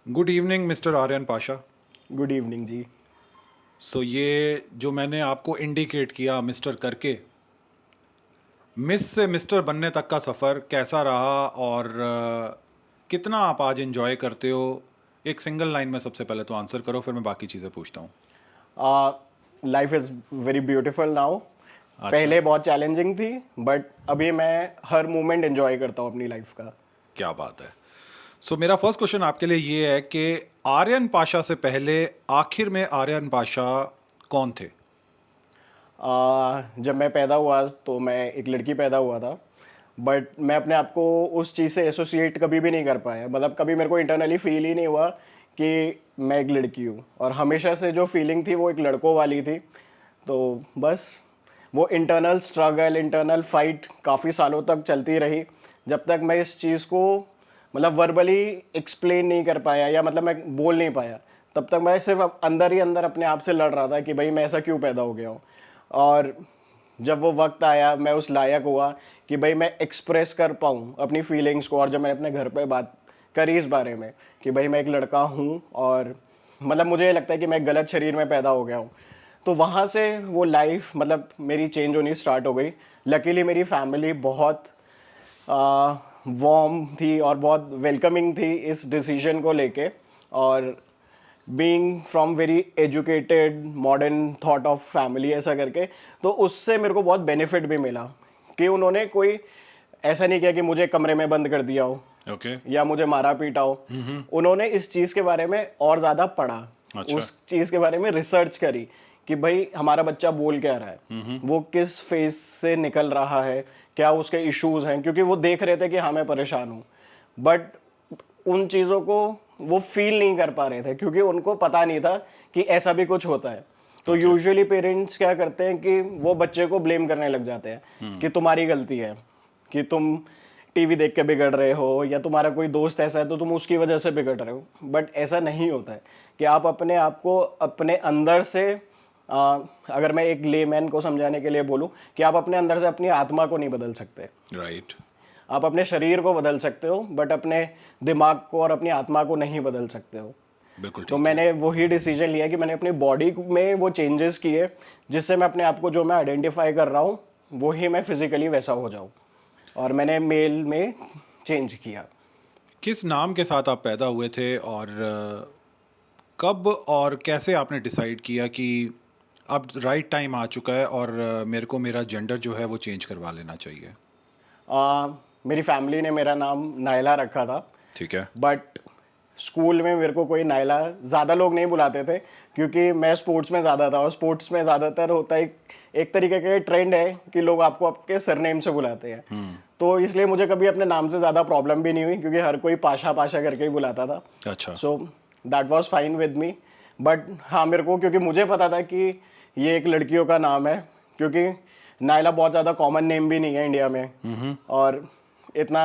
Good evening mister Aryan Pasha. Good evening ji. So ये जो मैंने आपको इंडिकेट किया मिस्टर करके, मिस से मिस्टर बनने तक का सफ़र कैसा रहा और कितना आप आज एंजॉय करते हो? एक सिंगल लाइन में सबसे पहले तो आंसर करो, फिर मैं बाकी चीज़ें पूछता हूँ। Life is very beautiful now. अच्छा, पहले बहुत चैलेंजिंग थी, बट अभी मैं हर मोमेंट एंजॉय करता हूँ अपनी लाइफ का। क्या बात है। सो मेरा फर्स्ट क्वेश्चन आपके लिए ये है कि आर्यन पाशा से पहले आखिर में आर्यन पाशा कौन थे? जब मैं पैदा हुआ तो मैं एक लड़की पैदा हुआ था, बट मैं अपने आप को उस चीज़ से एसोसिएट कभी भी नहीं कर पाया। मतलब कभी मेरे को इंटरनली फील ही नहीं हुआ कि मैं एक लड़की हूँ, और हमेशा से जो फीलिंग थी वो एक लड़कों वाली थी। तो बस वो इंटरनल स्ट्रगल, इंटरनल फाइट काफ़ी सालों तक चलती रही, जब तक मैं इस चीज़ को मतलब वर्बली एक्सप्लेन नहीं कर पाया, या मतलब मैं बोल नहीं पाया। तब तक मैं सिर्फ अंदर ही अंदर अपने आप से लड़ रहा था कि भाई मैं ऐसा क्यों पैदा हो गया हूँ। और जब वो वक्त आया, मैं उस लायक हुआ कि भाई मैं एक्सप्रेस कर पाऊँ अपनी फीलिंग्स को, और जब मैंने अपने घर पे बात करी इस बारे में कि भाई मैं एक लड़का हूँ, और मतलब मुझे लगता है कि मैं गलत शरीर में पैदा हो गया हूँ, तो वहाँ से वो लाइफ मतलब मेरी चेंज होनी स्टार्ट हो गई। लकीली मेरी फैमिली बहुत वार्म थी और बहुत वेलकमिंग थी इस डिसीजन को लेके। और being from very educated modern thought of family ऐसा करके, तो उससे मेरे को बहुत बेनिफिट भी मिला कि उन्होंने कोई ऐसा नहीं किया कि मुझे कमरे में बंद कर दिया हो ओके। या मुझे मारा पीटा हो। उन्होंने इस चीज़ के बारे में और ज़्यादा पढ़ा, अच्छा। उस चीज़ के बारे में रिसर्च करी कि भाई हमारा बच्चा बोल क्या रहा है, वो किस फेज से निकल रहा है, क्या उसके इश्यूज हैं, क्योंकि वो देख रहे थे कि हाँ मैं परेशान हूँ, बट उन चीज़ों को वो फील नहीं कर पा रहे थे क्योंकि उनको पता नहीं था कि ऐसा भी कुछ होता है। तो ओके। यूजुअली पेरेंट्स क्या करते हैं कि वो बच्चे को ब्लेम करने लग जाते हैं कि तुम्हारी गलती है, कि तुम टीवी देख के बिगड़ रहे हो, या तुम्हारा कोई दोस्त ऐसा है तो तुम उसकी वजह से बिगड़ रहे हो। बट ऐसा नहीं होता है कि आप अपने आप को अपने अंदर से अगर मैं एक लेमैन को समझाने के लिए बोलूं, कि आप अपने अंदर से अपनी आत्मा को नहीं बदल सकते। राइट। आप अपने शरीर को बदल सकते हो, बट अपने दिमाग को और अपनी आत्मा को नहीं बदल सकते हो। बिल्कुल तो ठीक है। मैंने वही डिसीजन लिया कि मैंने अपनी बॉडी में वो चेंजेस किए, जिससे मैं अपने आप को जो मैं आइडेंटिफाई कर रहा हूँ वही मैं फिजिकली वैसा हो जाऊँ, और मैंने मेल में चेंज किया। किस नाम के साथ आप पैदा हुए थे और कब और कैसे आपने डिसाइड किया कि अब राइट टाइम आ चुका है और मेरे को मेरा जेंडर जो है वो चेंज करवा लेना चाहिए? आ, मेरी फैमिली ने मेरा नाम नायला रखा था, ठीक है। बट स्कूल में मेरे को कोई नायला ज़्यादा लोग नहीं बुलाते थे, क्योंकि मैं स्पोर्ट्स में ज़्यादा था, और स्पोर्ट्स में ज़्यादातर होता है एक तरीके का ट्रेंड है कि लोग आपको आपके सरनेम से बुलाते हैं। तो इसलिए मुझे कभी अपने नाम से ज़्यादा प्रॉब्लम भी नहीं हुई, क्योंकि हर कोई पाशा पाशा करके ही बुलाता था। अच्छा। So that was fine with me. But हाँ, मेरे को क्योंकि मुझे पता था कि ये एक लड़कियों का नाम है, क्योंकि नायला बहुत ज़्यादा कॉमन नेम भी नहीं है इंडिया में, और इतना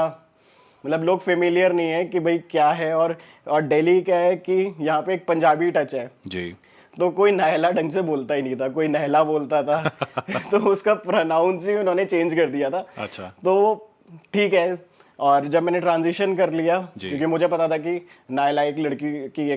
मतलब लोग फेमिलियर नहीं है कि भाई क्या है। और दिल्ली क्या है कि यहाँ पे एक पंजाबी टच है, जी। तो कोई नहला ढंग से बोलता ही नहीं था, कोई नहला बोलता था। तो उसका प्रोनाउंस ही उन्होंने चेंज कर दिया था। अच्छा। तो ठीक है। और जब मैंने ट्रांजिशन कर लिया, जी। क्योंकि मुझे पता था कि नायला एक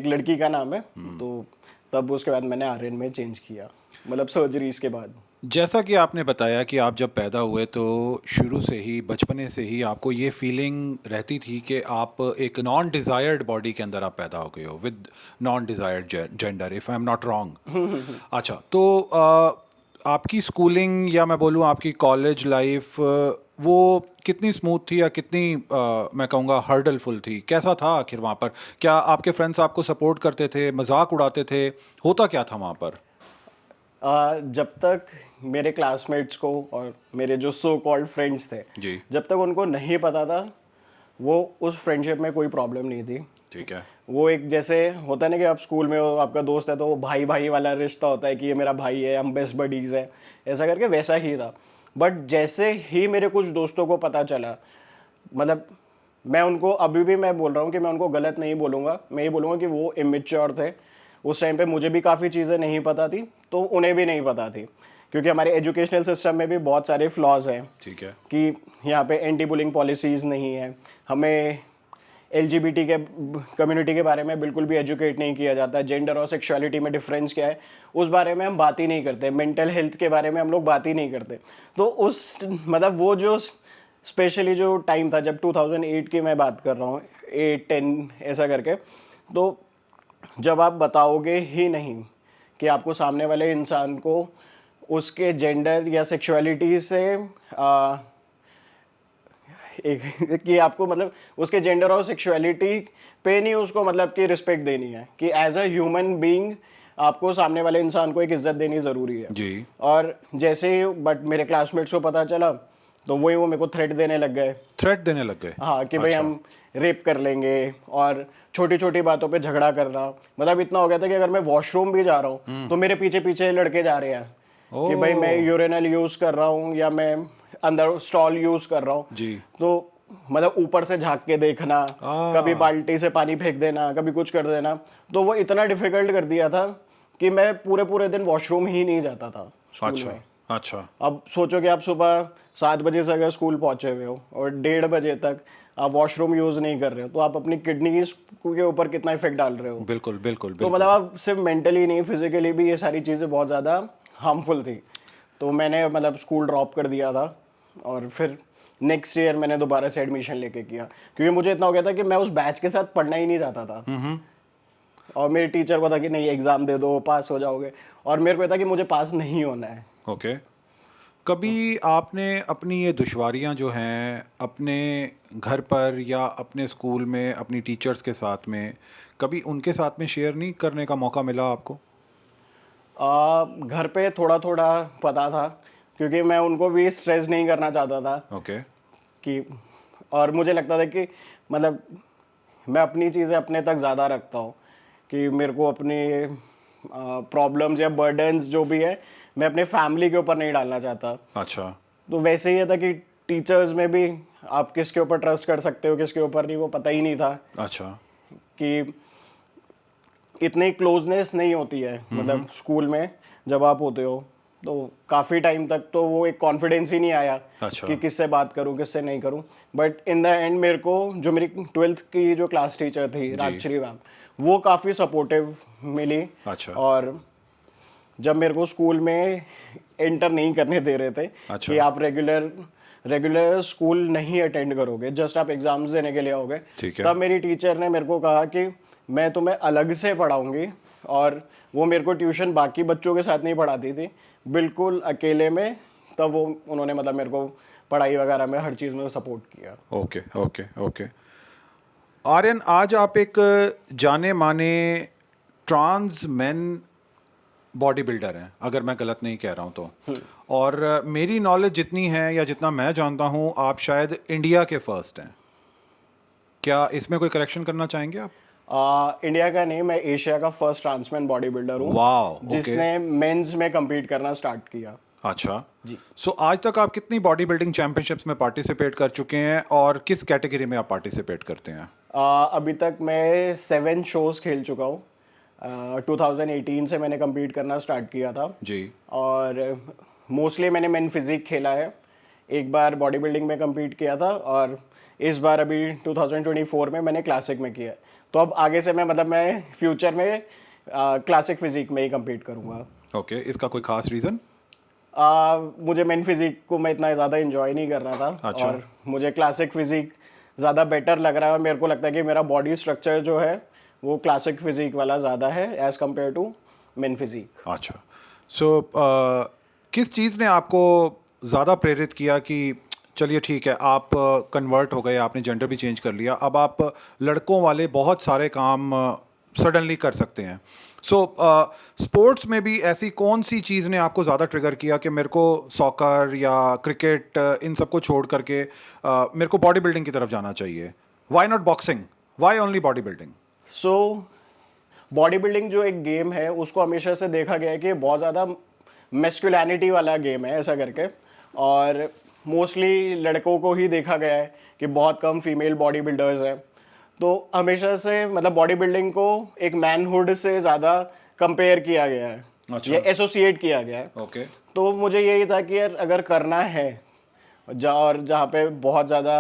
लड़की का नाम है, तो तब उसके बाद मैंने आर्यन में चेंज किया, मतलब सर्जरीज के बाद। जैसा कि आपने बताया कि आप जब पैदा हुए तो शुरू से ही बचपने से ही आपको ये फीलिंग रहती थी कि आप एक नॉन डिज़ायर्ड बॉडी के अंदर आप पैदा हो गए हो with non desired gender, if I am not wrong. अच्छा, तो आपकी स्कूलिंग या मैं बोलूँ आपकी कॉलेज लाइफ वो कितनी स्मूथ थी या कितनी मैं कहूँगा हर्डलफुल थी? कैसा था आखिर वहाँ पर? क्या आपके फ्रेंड्स आपको सपोर्ट करते थे, मजाक उड़ाते थे? होता क्या था वहाँ पर? जब तक मेरे क्लासमेट्स को और मेरे जो सो कॉल्ड फ्रेंड्स थे, जी। जब तक उनको नहीं पता था, वो उस फ्रेंडशिप में कोई प्रॉब्लम नहीं थी। ठीक है। वो एक जैसे होता है ना कि आप स्कूल में हो, आपका दोस्त है, तो वो भाई भाई वाला रिश्ता होता है कि ये मेरा भाई है, हम बेस्ट बडीज़ है, ऐसा करके वैसा ही था। बट जैसे ही मेरे कुछ दोस्तों को पता चला, मतलब मैं उनको अभी भी मैं बोल रहा हूँ कि मैं उनको गलत नहीं बोलूँगा, मैं ये बोलूँगा कि वो इमेच्योर थे। उस टाइम पे मुझे भी काफ़ी चीज़ें नहीं पता थी, तो उन्हें भी नहीं पता थी, क्योंकि हमारे एजुकेशनल सिस्टम में भी बहुत सारे फ्लॉज हैं ठीक है। कि यहाँ पे एंटी बुलिंग पॉलिसीज़ नहीं है, हमें LGBT के कम्युनिटी के बारे में बिल्कुल भी एजुकेट नहीं किया जाता। जेंडर और सेक्सुअलिटी में डिफरेंस क्या है उस बारे में हम बात ही नहीं करते। मेंटल हेल्थ के बारे में हम लोग बात ही नहीं करते। तो उस मतलब वो जो स्पेशली जो टाइम था जब 2008 की मैं बात कर रहा हूँ, 8-10 ऐसा करके, तो जब आप बताओगे ही नहीं कि आपको सामने वाले इंसान को उसके जेंडर या सेक्सुअलिटी से एक कि आपको मतलब उसके जेंडर और सेक्सुअलिटी पे नहीं उसको मतलब कि रिस्पेक्ट देनी है, कि एज अ ह्यूमन बीइंग आपको सामने वाले इंसान को एक इज्जत देनी ज़रूरी है। जी। और जैसे ही बट मेरे क्लासमेट्स को पता चला तो वही वो मेरे को थ्रेट देने लग गए। थ्रेट देने लग गए? हाँ, कि भाई अच्छा। हम रेप कर लेंगे, और छोटी छोटी बातों पे झगड़ा करना। मतलब इतना हो गया था कि अगर मैं वॉशरूम भी जा रहा हूँ तो मेरे पीछे पीछे लड़के जा रहे हैं कि भाई मैं ओह! यूरिनल यूज़ कर रहा हूँ या मैं अंदर स्टॉल यूज़ कर रहा हूँ। जी। तो मतलब ऊपर से झांक के देखना, कभी आ, बाल्टी से पानी फेंक देना, कभी कुछ कर देना। तो वो इतना डिफिकल्ट कर दिया था कि मैं पूरे पूरे दिन वॉशरूम ही नहीं जाता था स्कूल अच्छा, में। अच्छा। अब सोचो कि आप सुबह 7 बजे से अगर स्कूल पहुंचे हुए हो और 1:30 बजे तक आप वॉशरूम यूज़ नहीं कर रहे हो, तो आप अपनी किडनीज के ऊपर कितना इफेक्ट डाल रहे हो। बिल्कुल, बिल्कुल, तो मतलब बिल्कुल। आप सिर्फ मेंटली नहीं, फिजिकली भी ये सारी चीज़ें बहुत ज़्यादा हार्मफुल थी। तो मैंने मतलब स्कूल ड्रॉप कर दिया था, और फिर नेक्स्ट ईयर मैंने दोबारा से एडमिशन लेके किया, क्योंकि मुझे इतना हो गया था कि मैं उस बैच के साथ पढ़ना ही नहीं चाहता था। और मेरे टीचर को था कि नहीं एग्ज़ाम दे दो, पास हो जाओगे, और मेरे को ये था कि मुझे पास नहीं होना है। ओके। कभी आपने अपनी ये दुश्वारियाँ जो हैं अपने घर पर या अपने स्कूल में अपनी टीचर्स के साथ में, कभी उनके साथ में शेयर नहीं करने का मौका मिला आपको? घर पे थोड़ा थोड़ा पता था, क्योंकि मैं उनको भी स्ट्रेस नहीं करना चाहता था ओके। कि, और मुझे लगता था कि मतलब मैं अपनी चीज़ें अपने तक ज़्यादा रखता हूँ, कि मेरे को अपनी प्रॉब्लम्स या बर्डन्स जो भी है मैं अपने फैमिली के ऊपर नहीं डालना चाहता। अच्छा। तो वैसे ही है था कि टीचर्स में भी आप किसके ऊपर ट्रस्ट कर सकते हो किसके ऊपर नहीं, वो पता ही नहीं था अच्छा। कि इतनी क्लोजनेस नहीं होती है। मतलब स्कूल में जब आप होते हो तो काफ़ी टाइम तक तो वो एक कॉन्फिडेंस ही नहीं आया अच्छा। कि किससे बात करूं किससे नहीं करूं। बट इन द एंड मेरे को जो मेरी 12th की जो क्लास टीचर थी जी। राजश्री मैम, वो काफ़ी सपोर्टिव मिली। अच्छा। और जब मेरे को स्कूल में एंटर नहीं करने दे रहे थे कि अच्छा। आप रेगुलर रेगुलर स्कूल नहीं अटेंड करोगे, जस्ट आप एग्ज़ाम्स देने के लिए आओगे, ठीक है। तब मेरी टीचर ने मेरे को कहा कि मैं तुम्हें अलग से पढ़ाऊंगी। और वो मेरे को ट्यूशन बाकी बच्चों के साथ नहीं पढ़ाती थी, बिल्कुल अकेले में। तब वो उन्होंने मतलब मेरे को पढ़ाई वगैरह में हर चीज़ में सपोर्ट किया। Okay, okay, okay. आर्यन, आज आप एक जाने माने ट्रांस मेन बॉडी बिल्डर हैं, अगर मैं गलत नहीं कह रहा हूँ तो। और मेरी नॉलेज जितनी है या जितना मैं जानता हूँ, आप शायद इंडिया के फर्स्ट हैं। क्या इसमें कोई करेक्शन करना चाहेंगे आप? इंडिया का नहीं, मैं एशिया का फर्स्ट ट्रांसमैन बॉडी बिल्डर हूँ वाओ! ओके। जिसने मेंस में compete करना स्टार्ट किया। अच्छा। जी। सो आज तक आप कितनी बॉडी बिल्डिंग चैंपियनशिप्स में पार्टिसिपेट कर चुके हैं और किस कैटेगरी में आप पार्टिसिपेट करते हैं? अभी तक मैं 7 शोज खेल चुका हूँ। 2018 से मैंने compete करना स्टार्ट किया था। जी। और मोस्टली मैंने मेन फिजिक खेला है, एक बार बॉडी बिल्डिंग में compete किया था, और इस बार अभी 2024 में मैंने क्लासिक में किया है। तो अब आगे से मैं फ्यूचर में क्लासिक फिजिक में ही compete करूँगा। ओके, इसका कोई खास रीज़न? मुझे मेन फिजिक को मैं इतना ज़्यादा इंजॉय नहीं कर रहा था, अच्छा। और मुझे क्लासिक फिजिक ज़्यादा बेटर लग रहा है। और मेरे को लगता है कि मेरा बॉडी स्ट्रक्चर जो है वो क्लासिक फिजिक वाला ज़्यादा है as compare to men physique. अच्छा। सो किस चीज़ ने आपको ज़्यादा प्रेरित किया कि चलिए ठीक है, आप कन्वर्ट हो गए, आपने जेंडर भी चेंज कर लिया, अब आप लड़कों वाले बहुत सारे काम सडनली कर सकते हैं। सो स्पोर्ट्स में भी ऐसी कौन सी चीज़ ने आपको ज़्यादा ट्रिगर किया कि मेरे को सॉकर या क्रिकेट इन सबको छोड़ करके मेरे को बॉडी बिल्डिंग की तरफ जाना चाहिए? Why not boxing? Why only body building? So body building जो एक गेम है उसको हमेशा से देखा गया है कि बहुत ज़्यादा मेस्कुलिनिटी वाला गेम है ऐसा करके, और मोस्टली लड़कों को ही देखा गया है कि बहुत कम फीमेल बॉडी बिल्डर्स हैं। तो हमेशा से मतलब बॉडी बिल्डिंग को एक मैनहुड से ज़्यादा कंपेयर किया गया है, अच्छा। या एसोसिएट किया गया है। ओके। तो मुझे यही था कि यार अगर करना है और जहाँ पे बहुत ज़्यादा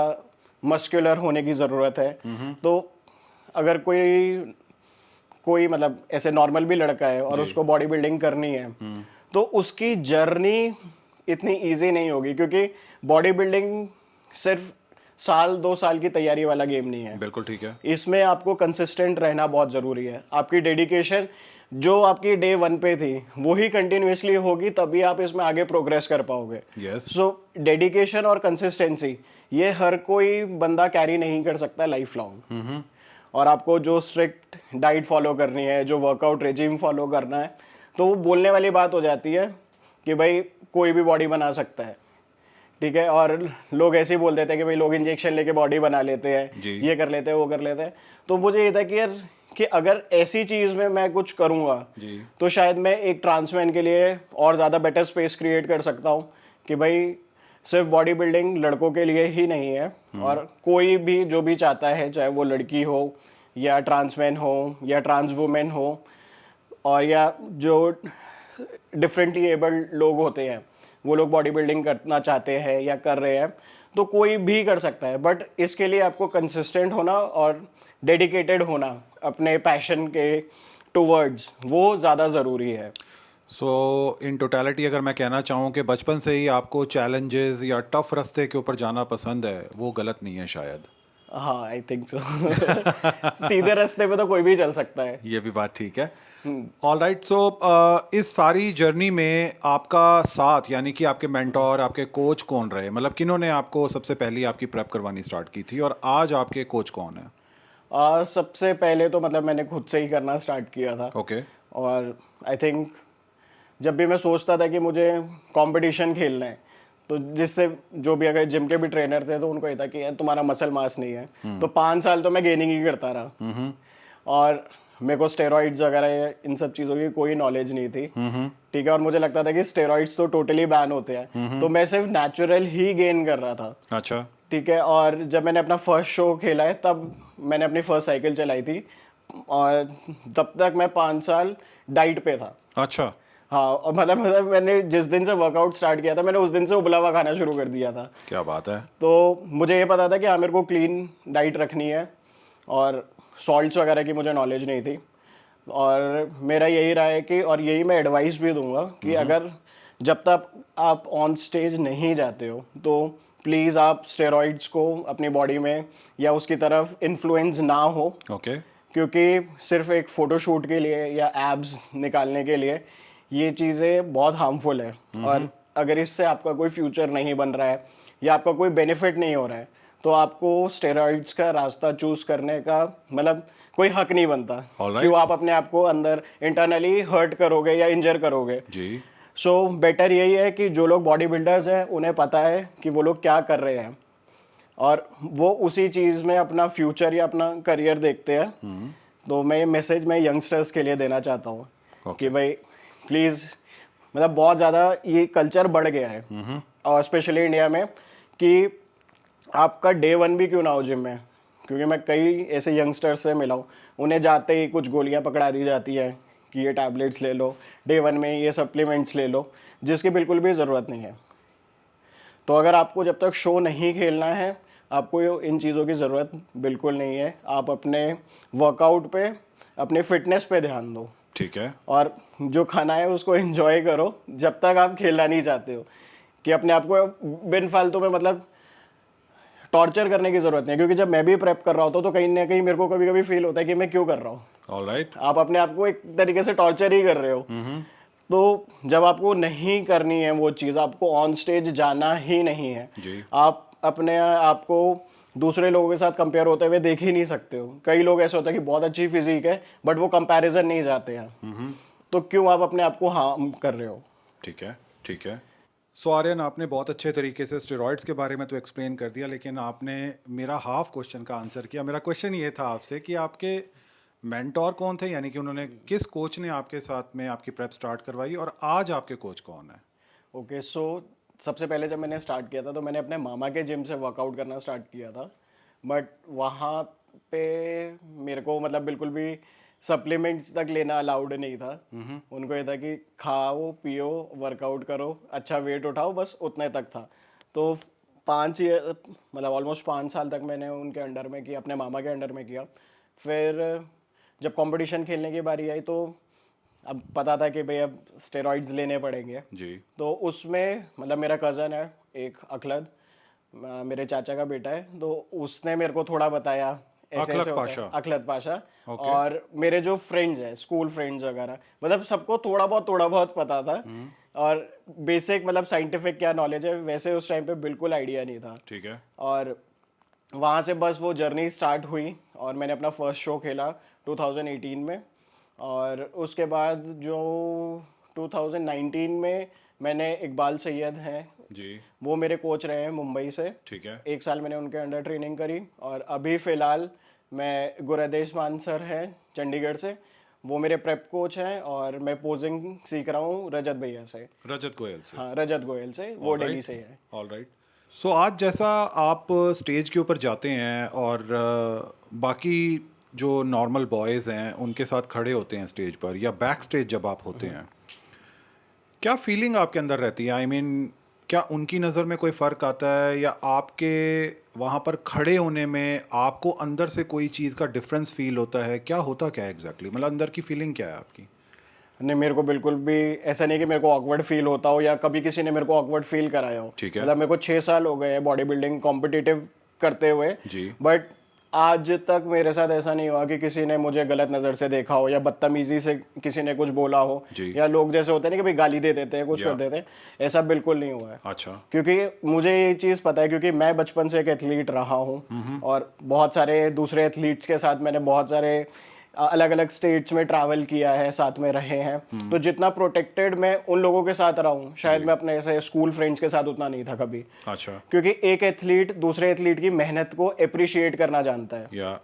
मस्कुलर होने की ज़रूरत है। तो अगर कोई मतलब ऐसे नॉर्मल भी लड़का है और जी। उसको बॉडी बिल्डिंग करनी है, तो उसकी जर्नी इतनी इजी नहीं होगी, क्योंकि बॉडी बिल्डिंग सिर्फ साल 2 साल की तैयारी वाला गेम नहीं है। बिल्कुल ठीक है। इसमें आपको कंसिस्टेंट रहना बहुत ज़रूरी है। आपकी डेडिकेशन जो आपकी डे 1 पे थी वही कंटिन्यूसली होगी, तभी आप इसमें आगे प्रोग्रेस कर पाओगे। यस। सो डेडिकेशन और कंसिस्टेंसी ये हर कोई बंदा कैरी नहीं कर सकता लाइफ लॉन्ग। और आपको जो स्ट्रिक्ट डाइट फॉलो करनी है, जो वर्कआउट रेजिम फॉलो करना है, तो वो बोलने वाली बात हो जाती है कि भाई कोई भी बॉडी बना सकता है, ठीक है। और लोग ऐसे ही बोल देते हैं कि भाई लोग इंजेक्शन लेके बॉडी बना लेते हैं, जी। ये कर लेते हैं, वो कर लेते हैं। तो मुझे ये था कि यार कि अगर ऐसी चीज़ में मैं कुछ करूँगा जी। तो शायद मैं एक ट्रांसमैन के लिए और ज़्यादा बेटर स्पेस क्रिएट कर सकता हूँ कि भाई सिर्फ बॉडी बिल्डिंग लड़कों के लिए ही नहीं है, और कोई भी जो भी चाहता है, चाहे वो लड़की हो या ट्रांसमैन हो या ट्रांस वुमेन हो, और या जो डिफरेंटली एबल्ड लोग होते हैं, वो लोग बॉडी बिल्डिंग करना चाहते हैं या कर रहे हैं, तो कोई भी कर सकता है। बट इसके लिए आपको कंसिस्टेंट होना और डेडिकेटेड होना अपने पैशन के टुवर्ड्स, वो ज़्यादा ज़रूरी है। सो इन टोटलिटी अगर मैं कहना चाहूँ कि बचपन से ही आपको चैलेंजेस या टफ रास्ते के ऊपर जाना पसंद है, वो गलत नहीं है शायद। हाँ, आई थिंक सो। सीधे रास्ते पे तो कोई भी चल सकता है। ये भी बात ठीक है। All right. सो इस सारी जर्नी में आपका साथ यानी कि आपके मेंटोर, आपके कोच कौन रहे? मतलब किन्होंने आपको सबसे पहले आपकी प्रेप करवानी स्टार्ट की थी, और आज आपके कोच कौन है? सबसे पहले तो मतलब मैंने खुद से ही करना स्टार्ट किया था। ओके। और आई थिंक जब भी मैं सोचता था कि मुझे कंपटीशन खेलना है, तो जिससे जो भी अगर जिम के भी ट्रेनर थे तो उनको ये था कि यार तुम्हारा मसल मास नहीं है। तो 5 साल तो मैं गेनिंग ही करता रहा, और मेरे को स्टेरॉइड्स वगैरह इन सब चीज़ों की कोई नॉलेज नहीं थी, ठीक है। और मुझे लगता था कि स्टेरॉइड्स तो टोटली बैन होते हैं, तो मैं सिर्फ नेचुरल ही गेन कर रहा था, अच्छा। ठीक है। और जब मैंने अपना फर्स्ट शो खेला है तब मैंने अपनी फर्स्ट साइकिल चलाई थी, और तब तक मैं 5 साल डाइट पे था। अच्छा। हाँ, और मतलब मैंने जिस दिन से वर्कआउट स्टार्ट किया था, मैंने उस दिन से उबला हुआ खाना शुरू कर दिया था। क्या बात है। तो मुझे ये पता था कि हाँ मेरे को क्लीन डाइट रखनी है, और सॉल्ट्स वगैरह की मुझे नॉलेज नहीं थी। और मेरा यही रहा है कि, और यही मैं एडवाइस भी दूंगा कि अगर जब तक आप ऑन स्टेज नहीं जाते हो तो प्लीज़ आप स्टेरॉइड्स को अपनी बॉडी में या उसकी तरफ इन्फ्लुएंस ना हो, ओके। क्योंकि सिर्फ एक फ़ोटोशूट के लिए या एब्स निकालने के लिए ये चीज़ें बहुत हार्मफुल है। और अगर इससे आपका कोई फ्यूचर नहीं बन रहा है या आपका कोई बेनिफिट नहीं हो रहा है, तो आपको स्टेरॉइड्स का रास्ता चूज़ करने का मतलब कोई हक नहीं बनता। Alright. क्यों आप अपने आप को अंदर इंटरनली हर्ट करोगे या इंजर करोगे। जी। सो बेटर यही है कि जो लोग बॉडी बिल्डर्स हैं उन्हें पता है कि वो लोग क्या कर रहे हैं, और वो उसी चीज़ में अपना फ्यूचर या अपना करियर देखते हैं। तो मैं ये मैसेज मैं यंगस्टर्स के लिए देना चाहता हूँ कि भाई प्लीज़, मतलब बहुत ज़्यादा ये कल्चर बढ़ गया है, और स्पेशली इंडिया में, कि आपका डे 1 भी क्यों ना हो जिम में। क्योंकि मैं कई ऐसे यंगस्टर्स से मिला हूँ, उन्हें जाते ही कुछ गोलियाँ पकड़ा दी जाती है कि ये टैबलेट्स ले लो, डे 1 में ये सप्लीमेंट्स ले लो, जिसकी बिल्कुल भी ज़रूरत नहीं है। तो अगर आपको जब तक शो नहीं खेलना है, आपको इन चीज़ों की ज़रूरत बिल्कुल नहीं है। आप अपने वर्कआउट पे, अपने फिटनेस पे ध्यान दो, ठीक है। और जो खाना है उसको एंजॉय करो जब तक आप खेलना नहीं चाहते हो। कि अपने आप को बिन फालतू में मतलब टॉर्चर करने की ज़रूरत नहीं है। क्योंकि जब मैं भी प्रेप कर रहा होता हूँ तो कहीं ना कहीं मेरे को कभी कभी फील होता है कि मैं क्यों कर रहा हूँ। All right. आप अपने आप को एक तरीके से टॉर्चर ही कर रहे हो। तो जब आपको नहीं करनी है वो चीज़, आपको ऑन स्टेज जाना ही नहीं है, जी। आप अपने आप को दूसरे लोगों के साथ कंपेयर होते हुए देख ही नहीं सकते हो। कई लोग ऐसे होते हैं कि बहुत अच्छी फिजिक है बट वो कंपैरिजन नहीं जाते हैं। तो क्यों आप अपने आप को हार्म कर रहे हो। ठीक है। ठीक है। सो आर्यन, आपने बहुत अच्छे तरीके से स्टेरॉइड्स के बारे में तो एक्सप्लेन कर दिया, लेकिन आपने मेरा हाफ क्वेश्चन का आंसर किया। मेरा क्वेश्चन ये था आपसे कि आपके मेंटोर कौन थे, यानी कि उन्होंने किस कोच ने आपके साथ में आपकी प्रेप स्टार्ट करवाई, और आज आपके कोच कौन है? ओके, सो सबसे पहले जब मैंने स्टार्ट किया था तो मैंने अपने मामा के जिम से वर्कआउट करना स्टार्ट किया था। बट वहाँ पे मेरे को मतलब बिल्कुल भी सप्लीमेंट्स तक लेना अलाउड नहीं था। उनको ये था कि खाओ पियो वर्कआउट करो अच्छा वेट उठाओ, बस उतने तक था। तो 5 ईयर मतलब ऑलमोस्ट 5 साल तक मैंने उनके अंडर में किया, अपने मामा के अंडर में किया। फिर जब कंपटीशन खेलने की बारी आई तो अब पता था कि भाई अब स्टेरॉइड्स लेने पड़ेंगे। जी। तो उसमें मतलब मेरा कज़न है एक अखलद, मेरे चाचा का बेटा है, तो उसने मेरे को थोड़ा बताया ऐसे अखलक ऐसे होता है, पाशा। अखलद पाशा। ओके। और मेरे जो फ्रेंड्स हैं, स्कूल फ्रेंड्स वगैरह, मतलब सबको थोड़ा बहुत पता था। और बेसिक मतलब साइंटिफिक क्या नॉलेज है वैसे उस टाइम पे बिल्कुल आइडिया नहीं था। ठीक है। और वहाँ से बस वो जर्नी स्टार्ट हुई और मैंने अपना फर्स्ट शो खेला 2018 में। और उसके बाद जो 2019 में मैंने इकबाल सैयद हैं, जी। वो मेरे कोच रहे हैं मुंबई से। ठीक है। 1 साल मैंने उनके अंडर ट्रेनिंग करी। और अभी फ़िलहाल मैं गुरदेश मान सर हैं चंडीगढ़ से, वो मेरे प्रेप कोच हैं। और मैं पोजिंग सीख रहा हूँ रजत भैया से। रजत गोयल से। हाँ, रजत गोयल से, वो दिल्ली से है। All right. सो आज जैसा आप स्टेज के ऊपर जाते हैं और बाकी जो नॉर्मल बॉयज़ हैं उनके साथ खड़े होते हैं स्टेज पर, या बैक स्टेज जब आप होते हैं, क्या फीलिंग आपके अंदर रहती है? आई मीन क्या उनकी नज़र में कोई फ़र्क आता है, या आपके वहाँ पर खड़े होने में आपको अंदर से कोई चीज़ का डिफरेंस फील होता है? क्या होता क्या है एग्जैक्टली मतलब अंदर की फीलिंग क्या है आपकी? नहीं, मेरे को बिल्कुल भी ऐसा नहीं कि मेरे को ऑकवर्ड फील होता हो या कभी किसी ने मेरे को ऑकवर्ड फील कराया हो। ठीक है। मतलब मेरे को 6 साल हो गए हैं बॉडी बिल्डिंग कॉम्पिटिटिव करते हुए। जी। बट आज तक मेरे साथ ऐसा नहीं हुआ कि किसी ने मुझे गलत नज़र से देखा हो या बदतमीजी से किसी ने कुछ बोला हो। जी। या लोग जैसे होते हैं ना कि भाई गाली दे देते हैं, कुछ या। कर देते हैं, ऐसा बिल्कुल नहीं हुआ है। अच्छा। क्योंकि मुझे ये चीज़ पता है, क्योंकि मैं बचपन से एक एथलीट रहा हूँ और बहुत सारे दूसरे एथलीट्स के साथ मैंने बहुत सारे अलग अलग स्टेट्स में ट्रैवल किया है, साथ में रहे हैं। तो जितना प्रोटेक्टेड मैं उन लोगों के साथ रहा हूँ, शायद मैं अपने ऐसे स्कूल फ्रेंड्स के साथ उतना नहीं था कभी। अच्छा। क्योंकि एक एथलीट दूसरे एथलीट की मेहनत को अप्रिशिएट करना जानता है। या।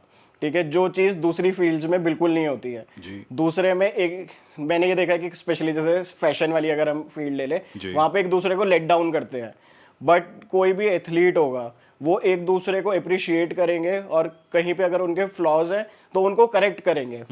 ठीक है, जो चीज़ दूसरी फील्ड्स में बिल्कुल नहीं होती है। जी। दूसरे में एक मैंने ये देखा है कि स्पेशली जैसे फैशन वाली अगर हम फील्ड ले ले, जी। वहाँ पे एक दूसरे को लेट डाउन करते हैं। बट कोई भी एथलीट होगा वो एक दूसरे को अप्रिशिएट करेंगे और कहीं पे अगर उनके फ्लॉज हैं तो उनको करेक्ट करेंगे।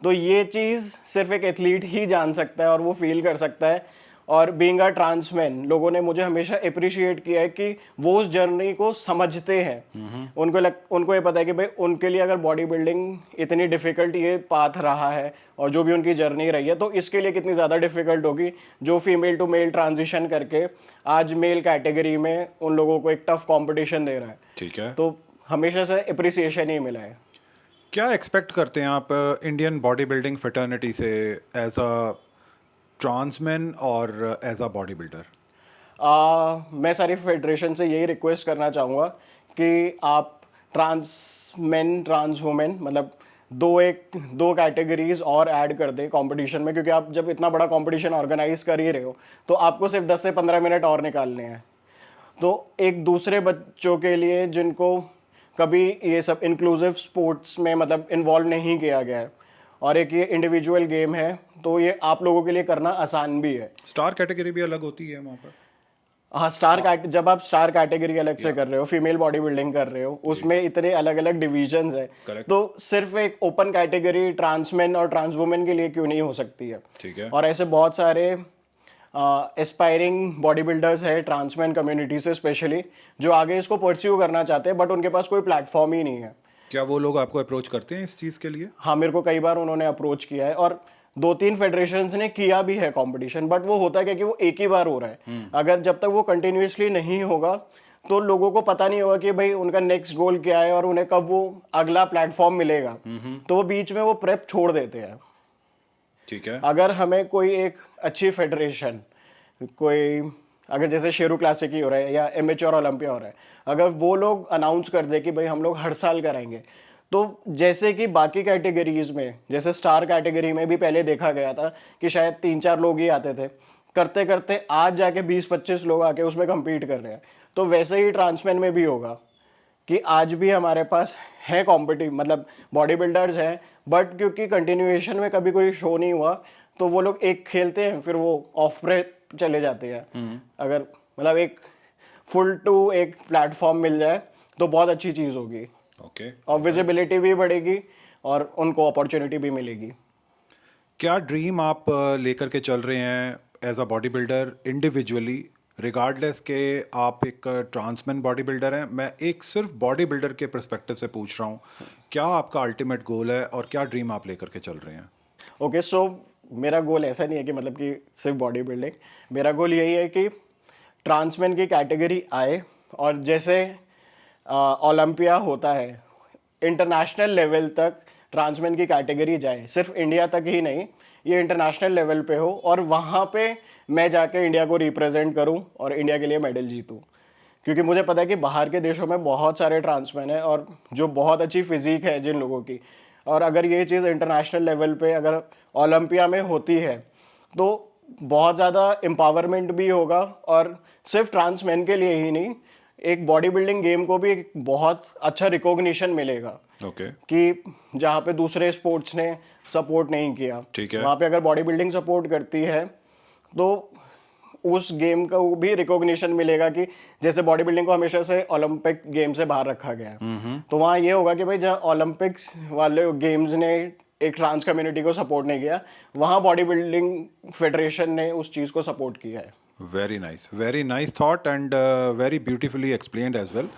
तो ये चीज़ सिर्फ एक एथलीट ही जान सकता है और वो फील कर सकता है। और बीइंग अ ट्रांसमैन, लोगों ने मुझे हमेशा अप्रिशिएट किया है कि वो उस जर्नी को समझते हैं। उनको ये पता है कि भाई उनके लिए अगर बॉडी बिल्डिंग इतनी डिफिकल्ट ये पाथ रहा है और जो भी उनकी जर्नी रही है, तो इसके लिए कितनी ज़्यादा डिफिकल्ट होगी जो फीमेल टू मेल ट्रांजिशन करके आज मेल कैटेगरी में उन लोगों को एक टफ कॉम्पिटिशन दे रहा है। ठीक है। तो हमेशा से अप्रिसिएशन ही मिला है। क्या एक्सपेक्ट करते हैं आप इंडियन बॉडी बिल्डिंग फ्रेटर्निटी से एज अ ट्रांसमैन और एज अ बॉडी बिल्डर? मैं सारी फेडरेशन से यही रिक्वेस्ट करना चाहूँगा कि आप ट्रांस मैन ट्रांस वुमेन मतलब दो कैटेगरीज और ऐड कर दें कंपटीशन में। क्योंकि आप जब इतना बड़ा कंपटीशन ऑर्गेनाइज कर ही रहे हो तो आपको सिर्फ 10 से 15 मिनट और निकालने हैं। तो एक दूसरे बच्चों के लिए जिनको कभी ये सब इंक्लूसिव स्पोर्ट्स में मतलब इन्वॉल्व नहीं किया गया है और एक ये इंडिविजुअल गेम है, तो ये आप लोगों के लिए करना आसान भी है। स्टार कैटेगरी भी अलग होती है वहाँ पर? हाँ, जब आप स्टार कैटेगरी अलग से कर रहे हो, फीमेल बॉडी बिल्डिंग कर रहे हो, उसमें इतने अलग अलग डिविजन्स है। Correct. तो सिर्फ एक ओपन कैटेगरी ट्रांसमेन और ट्रांस वुमेन के लिए क्यों नहीं हो सकती है? ठीक है। और ऐसे बहुत सारे एस्पायरिंग बॉडी बिल्डर्स है ट्रांसमेन कम्युनिटी से स्पेशली, जो आगे इसको परस्यू करना चाहते हैं बट उनके पास कोई प्लेटफॉर्म ही नहीं है। क्या वो लोग आपको अप्रोच करते हैं इस चीज़ के लिए? हाँ, मेरे को कई बार उन्होंने अप्रोच किया है और 2-3 फेडरेशंस ने किया भी है कंपटीशन। बट वो होता क्या कि वो एक ही बार हो रहा है। अगर जब तक वो कंटिन्यूअसली नहीं होगा तो लोगों को पता नहीं होगा कि भाई उनका नेक्स्ट गोल क्या है और उन्हें कब वो अगला प्लेटफॉर्म मिलेगा। तो वो बीच में वो प्रेप छोड़ देते हैं। ठीक है। अगर हमें कोई एक अच्छी फेडरेशन, कोई अगर जैसे शेरू क्लासिक ही हो रहा है या एमेच्योर ओलंपिया हो रहा है, अगर वो लोग अनाउंस कर दे कि भाई हम लोग हर साल कराएंगे, तो जैसे कि बाकी कैटेगरीज में, जैसे स्टार कैटेगरी में भी पहले देखा गया था कि शायद 3-4 लोग ही आते थे, करते करते आज जाके 20-25 लोग आके उसमें compete कर रहे हैं। तो वैसे ही ट्रांसमैन में भी होगा कि आज भी हमारे पास है कॉम्पिटिव मतलब बॉडी बिल्डर्स हैं, बट क्योंकि कंटिन्यूएशन में कभी कोई शो नहीं हुआ तो वो लोग एक खेलते हैं फिर वो ऑफ ब्रेक चले जाते हैं। अगर मतलब एक फुल टू एक प्लेटफॉर्म मिल जाए तो बहुत अच्छी चीज़ होगी। ओके। और विजिबिलिटी भी बढ़ेगी और उनको अपॉर्चुनिटी भी मिलेगी। क्या ड्रीम आप लेकर के चल रहे हैं as a body builder individually regardless के आप एक ट्रांसमैन बॉडी बिल्डर हैं, मैं एक सिर्फ बॉडी बिल्डर के पर्सपेक्टिव से पूछ रहा हूँ, क्या आपका अल्टीमेट गोल है और क्या ड्रीम आप लेकर के चल रहे हैं? ओके, सो मेरा गोल ऐसा नहीं है कि मतलब कि सिर्फ बॉडी बिल्डिंग। मेरा गोल यही है कि ट्रांसमैन की कैटेगरी आए, और जैसे ओलंपिया होता है, इंटरनेशनल लेवल तक ट्रांसमैन की कैटेगरी जाए, सिर्फ इंडिया तक ही नहीं, ये इंटरनेशनल लेवल पे हो, और वहाँ पे मैं जाके इंडिया को रिप्रेजेंट करूँ और इंडिया के लिए मेडल जीतूँ। क्योंकि मुझे पता है कि बाहर के देशों में बहुत सारे ट्रांसमैन हैं और जो बहुत अच्छी फिजिक है जिन लोगों की, और अगर ये चीज़ इंटरनेशनल लेवल पे अगर ओलंपिया में होती है तो बहुत ज़्यादा एम्पावरमेंट भी होगा, और सिर्फ ट्रांसमैन के लिए ही नहीं, एक बॉडी बिल्डिंग गेम को भी एक बहुत अच्छा रिकॉग्निशन मिलेगा। ओके, कि जहाँ पे दूसरे स्पोर्ट्स ने सपोर्ट नहीं किया, ठीक है। वहाँ पे अगर बॉडी बिल्डिंग सपोर्ट करती है तो उस गेम का वो भी रिकॉग्निशन मिलेगा कि जैसे बॉडी बिल्डिंग को हमेशा से ओलंपिक गेम से बाहर रखा गया है, तो वहाँ ये होगा कि भाई जहाँ ओलंपिक्स वाले गेम्स ने एक ट्रांस कम्युनिटी को सपोर्ट नहीं किया, वहाँ बॉडी बिल्डिंग फेडरेशन ने उस चीज़ को सपोर्ट किया है। Very nice thought and very beautifully explained as well.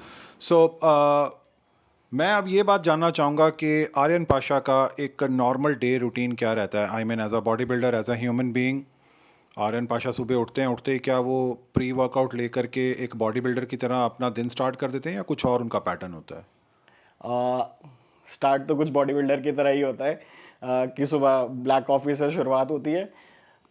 So मैं अब ये बात जानना चाहूँगा कि आर्यन पाशा का एक नॉर्मल डे रूटीन क्या रहता है? I mean as a body builder, as a human being, Aryan Pasha सुबह उठते ही क्या वो प्री वर्कआउट लेकर के एक बॉडी बिल्डर की तरह अपना दिन स्टार्ट कर देते हैं या कुछ और उनका पैटर्न होता है? स्टार्ट तो कुछ बॉडी बिल्डर की तरह ही होता है, कि सुबह ब्लैक कॉफ़ी से शुरुआत होती है,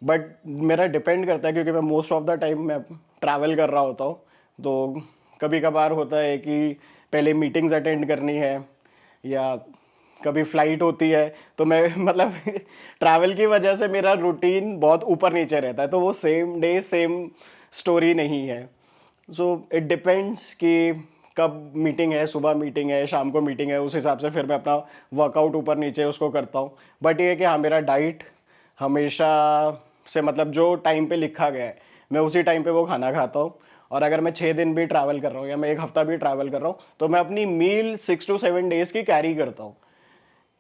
बट मेरा डिपेंड करता है क्योंकि मैं मोस्ट ऑफ द टाइम मैं ट्रैवल कर रहा होता हूँ, तो कभी कभार होता है कि पहले मीटिंग्स अटेंड करनी है, या कभी फ्लाइट होती है, तो मैं मतलब ट्रैवल की वजह से मेरा रूटीन बहुत ऊपर नीचे रहता है, तो वो सेम डे सेम स्टोरी नहीं है। सो इट डिपेंड्स कि कब मीटिंग है, सुबह मीटिंग है, शाम को मीटिंग है, उस हिसाब से फिर मैं अपना वर्कआउट ऊपर नीचे उसको करता हूँ। बट ये है कि हाँ, मेरा डाइट हमेशा से मतलब जो टाइम पे लिखा गया है मैं उसी टाइम पे वो खाना खाता हूँ, और अगर मैं 6 दिन भी ट्रैवल कर रहा हूँ या मैं 1 हफ्ता भी ट्रैवल कर रहा हूँ तो मैं अपनी मील 6 to 7 डेज़ की कैरी करता हूँ,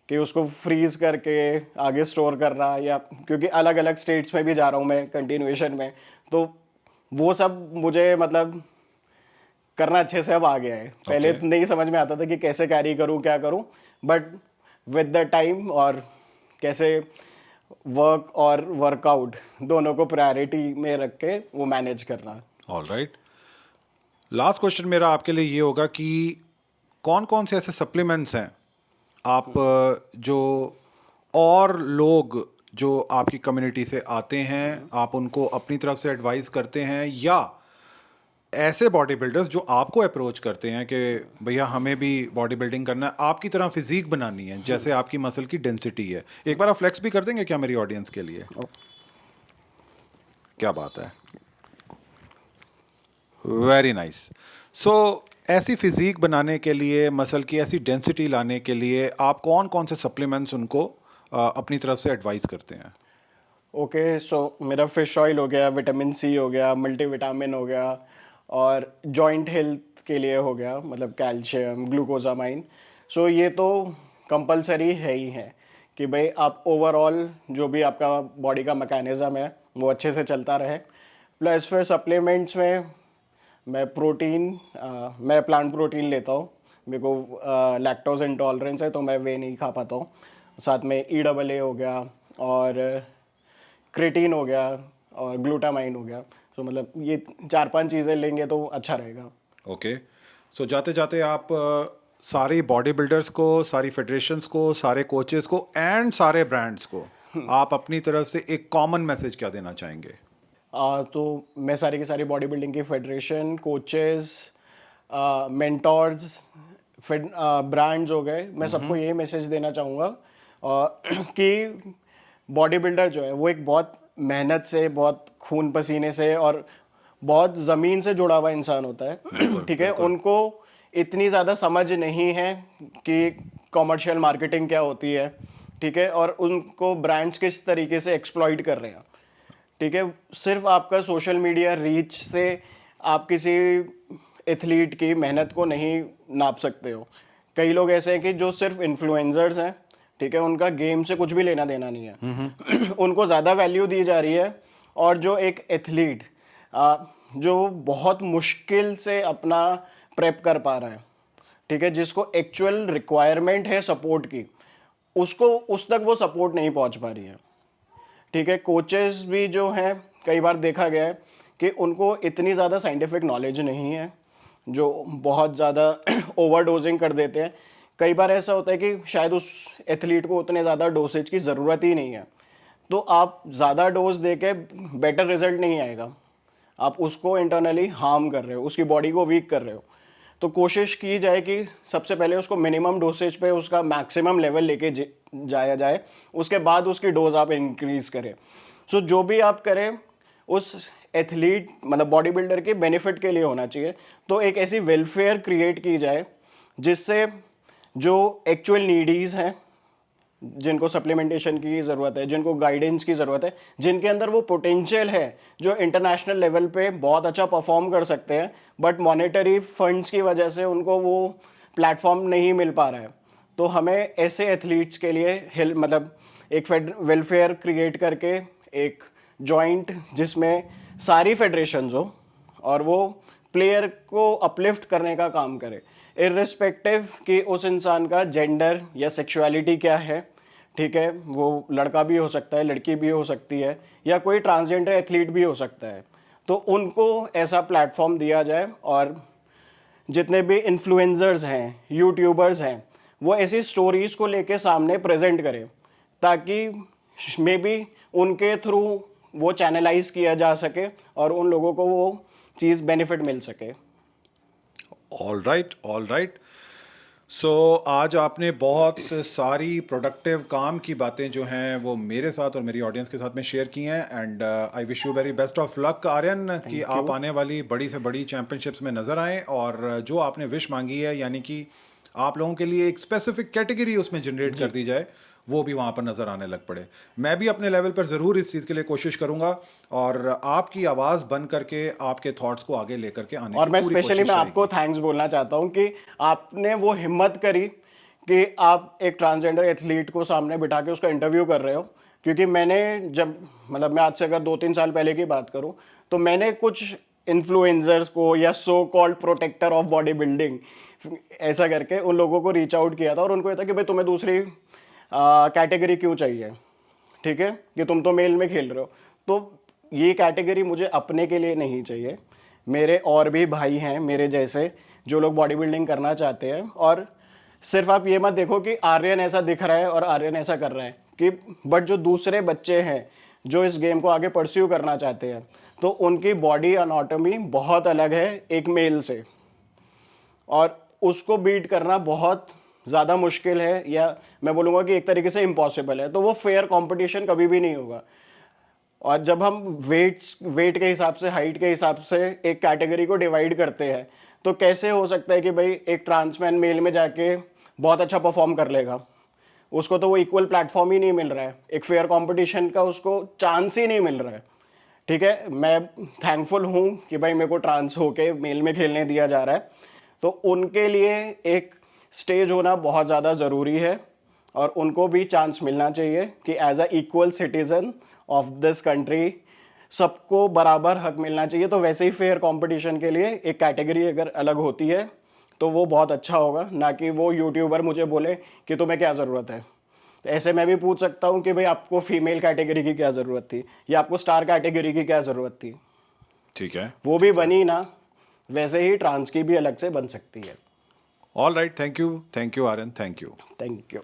कि उसको फ्रीज करके आगे स्टोर करना, या क्योंकि अलग अलग स्टेट्स में भी जा रहा हूँ मैं कंटिन्यूएशन में, तो वो सब मुझे मतलब करना अच्छे से अब आ गया है। पहले Okay. नहीं समझ में आता था कि कैसे कैरी करूँ क्या करूँ, बट विद द टाइम और कैसे वर्क और वर्कआउट दोनों को प्रायोरिटी में रख के वो मैनेज करना। ऑल राइट, लास्ट क्वेश्चन मेरा आपके लिए ये होगा कि कौन कौन से ऐसे सप्लीमेंट्स हैं आप जो और लोग जो आपकी कम्युनिटी से आते हैं आप उनको अपनी तरफ से एडवाइस करते हैं, या ऐसे बॉडी बिल्डर्स जो आपको अप्रोच करते हैं कि भैया हमें भी बॉडी बिल्डिंग करना है, आपकी तरह फिजिक बनानी है जैसे आपकी मसल की डेंसिटी है? एक बार आप फ्लेक्स भी कर देंगे क्या मेरी ऑडियंस के लिए? क्या बात है, वेरी नाइस। सो ऐसी फिजिक बनाने के लिए, मसल की ऐसी डेंसिटी लाने के लिए आप कौन कौन से सप्लीमेंट्स उनको अपनी तरफ से एडवाइस करते हैं? ओके, सो मेरा फिश ऑयल हो गया, विटामिन सी हो गया, मल्टीविटामिन हो गया, और जॉइंट हेल्थ के लिए हो गया मतलब कैल्शियम, ग्लूकोजामाइन। सो ये तो कंपलसरी है ही है कि भाई आप ओवरऑल जो भी आपका बॉडी का मैकेनिज़्म है वो अच्छे से चलता रहे। प्लस फिर सप्लीमेंट्स में मैं मैं प्लांट प्रोटीन लेता हूँ, मेरे को लैक्टोज इंटॉलरेंस है तो मैं वे नहीं खा पाता हूँ। साथ में EAA हो गया, और क्रेटीन हो गया, और ग्लूटामाइन हो गया। तो मतलब ये 4-5 चीज़ें लेंगे तो अच्छा रहेगा। ओके, सो जाते जाते आप सारी बॉडी बिल्डर्स को, सारी फेडरेशंस को, सारे कोचेस को एंड सारे ब्रांड्स को आप अपनी तरफ से एक कॉमन मैसेज क्या देना चाहेंगे? तो मैं सारी की सारी बॉडी बिल्डिंग की फेडरेशन, कोचेस, मेंटोर्स, ब्रांड्स हो गए, मैं सबको यही मैसेज देना चाहूँगा कि बॉडी बिल्डर जो है वो एक बहुत मेहनत से, बहुत खून पसीने से और बहुत ज़मीन से जुड़ा हुआ इंसान होता है। ठीक है, उनको इतनी ज़्यादा समझ नहीं है कि कॉमर्शियल मार्केटिंग क्या होती है, ठीक है, और उनको ब्रांड्स किस तरीके से एक्सप्लॉइट कर रहे हैं। ठीक है, सिर्फ आपका सोशल मीडिया रीच से आप किसी एथलीट की मेहनत को नहीं नाप सकते हो। कई लोग ऐसे हैं कि जो सिर्फ इन्फ्लुएंसर्स हैं, ठीक है, उनका गेम से कुछ भी लेना देना नहीं है। उनको ज़्यादा वैल्यू दी जा रही है, और जो एक एथलीट जो बहुत मुश्किल से अपना प्रेप कर पा रहा है, ठीक है, जिसको एक्चुअल रिक्वायरमेंट है सपोर्ट की, उसको उस तक वो सपोर्ट नहीं पहुंच पा रही है, ठीक है। कोचेस भी जो हैं, कई बार देखा गया है कि उनको इतनी ज़्यादा साइंटिफिक नॉलेज नहीं है, जो बहुत ज़्यादा ओवरडोजिंग कर देते हैं। कई बार ऐसा होता है कि शायद उस एथलीट को उतने ज़्यादा डोसेज की ज़रूरत ही नहीं है, तो आप ज़्यादा डोज दे के बेटर रिजल्ट नहीं आएगा, आप उसको इंटरनली हार्म कर रहे हो, उसकी बॉडी को वीक कर रहे हो। तो कोशिश की जाए कि सबसे पहले उसको मिनिमम डोसेज पे उसका मैक्सिमम लेवल लेके जाया जाए, उसके बाद उसकी डोज आप इंक्रीज करें। सो जो भी आप करें उस एथलीट मतलब बॉडी बिल्डर के बेनिफिट के लिए होना चाहिए। तो एक ऐसी वेलफेयर क्रिएट की जाए जिससे जो एक्चुअल नीडीज़ हैं, जिनको सप्लीमेंटेशन की ज़रूरत है, जिनको गाइडेंस की ज़रूरत है, जिनके अंदर वो पोटेंशियल है, जो इंटरनेशनल लेवल पे बहुत अच्छा परफॉर्म कर सकते हैं, बट मॉनेटरी फंड्स की वजह से उनको वो प्लेटफॉर्म नहीं मिल पा रहा है। तो हमें ऐसे एथलीट्स के लिए हेल्प मतलब एक वेलफेयर क्रिएट करके एक जॉइंट जिसमें सारी फेडरेशंस हो और वो प्लेयर को अपलिफ्ट करने का काम करे, इर्रिस्पेक्टिव कि उस इंसान का जेंडर या सेक्सुअलिटी क्या है, ठीक है, वो लड़का भी हो सकता है, लड़की भी हो सकती है, या कोई ट्रांसजेंडर एथलीट भी हो सकता है। तो उनको ऐसा प्लेटफॉर्म दिया जाए और जितने भी इन्फ्लुएंसर्स हैं, यूट्यूबर्स हैं, वो ऐसी स्टोरीज़ को लेके सामने प्रेजेंट करें, ताकि मे बी उनके थ्रू वो चैनलाइज किया जा सके और उन लोगों को वो चीज़ बेनिफिट मिल सके। All right, all right. So आज आपने बहुत सारी प्रोडक्टिव काम की बातें जो हैं वो मेरे साथ और मेरी ऑडियंस के साथ में शेयर की हैं, and I wish you very best of luck Aryan, कि आप आने वाली बड़ी से बड़ी चैम्पियनशिप्स में नज़र आएँ, और जो आपने विश मांगी है, यानी कि आप लोगों के लिए एक स्पेसिफिक कैटेगरी उसमें जनरेट कर दी जाए, वो भी वहाँ पर नज़र आने लग पड़े। मैं भी अपने लेवल पर ज़रूर इस चीज़ के लिए कोशिश करूँगा, और आपकी आवाज़ बन करके आपके थॉट्स को आगे लेकर के आने और की मैं पूरी स्पेशली कोशिश मैं आपको रहेगी। थैंक्स बोलना चाहता हूँ कि आपने वो हिम्मत करी कि आप एक ट्रांसजेंडर एथलीट को सामने बिठा के उसका इंटरव्यू कर रहे हो। क्योंकि मैंने जब मतलब मैं आज से अगर 2-3 साल पहले की बात करूँ, तो मैंने कुछ इन्फ्लुएंसर्स को या so called protector of body building ऐसा करके उन लोगों को रीच आउट किया था, और उनको ये था कि भाई तुम्हें दूसरी कैटेगरी क्यों चाहिए, ठीक है, कि तुम तो मेल में खेल रहे हो। तो ये कैटेगरी मुझे अपने के लिए नहीं चाहिए, मेरे और भी भाई हैं मेरे जैसे जो लोग बॉडी बिल्डिंग करना चाहते हैं। और सिर्फ आप ये मत देखो कि आर्यन ऐसा दिख रहा है और आर्यन ऐसा कर रहा है, कि बट जो दूसरे बच्चे हैं जो इस गेम को आगे परस्यू करना चाहते हैं, तो उनकी बॉडी अनाटॉमी बहुत अलग है एक मेल से, और उसको बीट करना बहुत ज़्यादा मुश्किल है, या मैं बोलूँगा कि एक तरीके से इम्पॉसिबल है। तो वो फेयर कंपटीशन कभी भी नहीं होगा। और जब हम वेट के हिसाब से, हाइट के हिसाब से एक कैटेगरी को डिवाइड करते हैं, तो कैसे हो सकता है कि भाई एक ट्रांसमैन मेल में जाके बहुत अच्छा परफॉर्म कर लेगा, उसको तो वो इक्वल प्लेटफॉर्म ही नहीं मिल रहा है, एक फेयर कंपटीशन का उसको चांस ही नहीं मिल रहा है, ठीक है। मैं थैंकफुल हूँ कि भाई मेरे को ट्रांस होके मेल में खेलने दिया जा रहा है। तो उनके लिए एक स्टेज होना बहुत ज़्यादा ज़रूरी है, और उनको भी चांस मिलना चाहिए कि as a equal citizen of this country सबको बराबर हक मिलना चाहिए। तो वैसे ही फेयर कंपटीशन के लिए एक कैटेगरी अगर अलग होती है तो वो बहुत अच्छा होगा, ना कि वो यूट्यूबर मुझे बोले कि तुम्हें क्या ज़रूरत है। तो ऐसे मैं भी पूछ सकता हूँ कि भाई आपको फीमेल कैटेगरी की क्या ज़रूरत थी, या आपको स्टार कैटेगरी की क्या ज़रूरत थी, ठीक है, वो भी बनी ना, वैसे ही ट्रांस की भी अलग से बन सकती है। All right, thank you Aryan, thank you. Thank you.